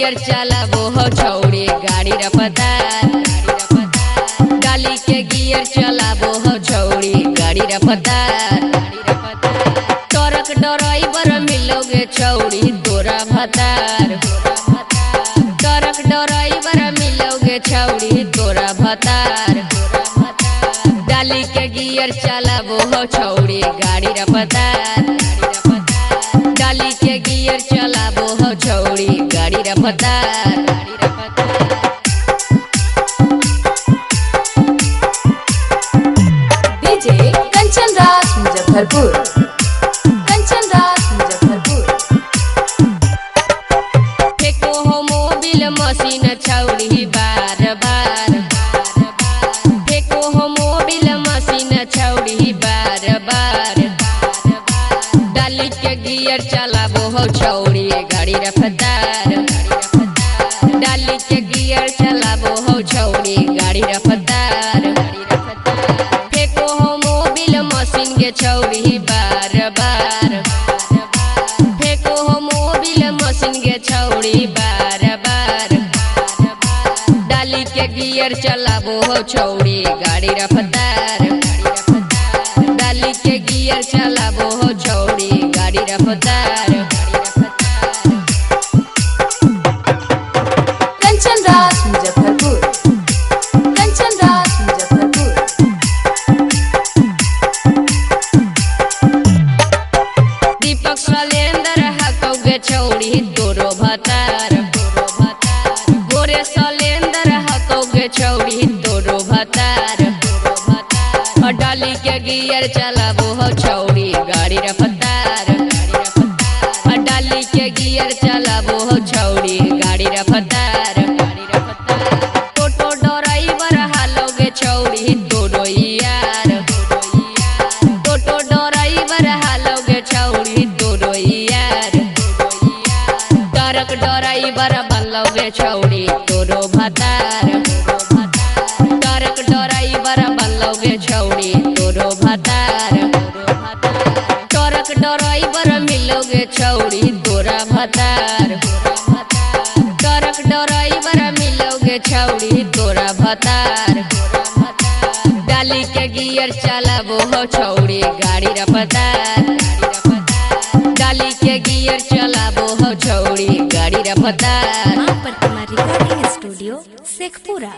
Gear चलाबो हो छौड़ी गाड़ी रफ्तार। डाली के गियर चलाबो हो छौड़ी गाड़ी रफ्तार। ट्रक ड्राइवर मिलोगे छौड़ी तोरा भतार। ट्रक ड्राइवर मिलोगे छौड़ी तोरा भतार। डाली के गियर चलाबो हो छौड़ी गाड़ी रफ्तार। डाली के गियर चलाबो हो छौड़ी गाड़ी रफ्तार। डीजे कंचन राज मुजफ्फरपुर। कंचन राज मुजफ्फरपुर। फेको हो मोबिल मशीन छौड़ी बार बार। फेको हो मोबिल मशीन छौड़ी बार बार। डाली के गियर चलाबो हो छौड़ी गाड़ी रफ्तार। डाली के गियर चलाबो हो छौड़ी गाड़ी रफ्तार। फेको हो मोबिल मशीन के छौड़ी बार बार। फेको हो मोबिल मशीन के छौड़ी बार बार। डाली के गियर चलाबो हो छौड़ी गाड़ी रफ्तार। डाली के गियर चलाबो हो छौड़ी गाड़ी रफ्तार। कंचन राज मुजफ्फरपुर। कंचन राज मुजफ्फरपुर। दीपक सलेंदर हकौगे छौड़ी तोरो भतार। गोरे सलेंदर हकौगे छौड़ी तोरो भतार। डाली के गियर चलाबो हो छौड़ी गाड़ी रफ्तार। डाली के गियर चलाबो हो छौड़ी गाड़ी रफ्तार। टोटो ड्राइवर हालोगे छौड़ी तोरो यार। टोटो ड्राइवर हालोगे छौड़ी तोरो यार। ट्रक ड्राइवर बनलोगे छौड़ी तोरो भतार। ट्रक ड्राइवर बनलोगे छौड़ी तोरो भतार। ट्रक ड्राइवर मिलोगे छौड़ी तोरा भतार। ट्रक ड्राइवर मिलोगे छौड़ी तोरा भतार। डाली के गियर चलाबो हो छौड़ी गाड़ी रफ्तार। डाली के गियर चलाबो हो छौड़ी गाड़ी रफ्तार। मां प्रतिमा रिकॉर्डिंग स्टूडियो शेखपुरा।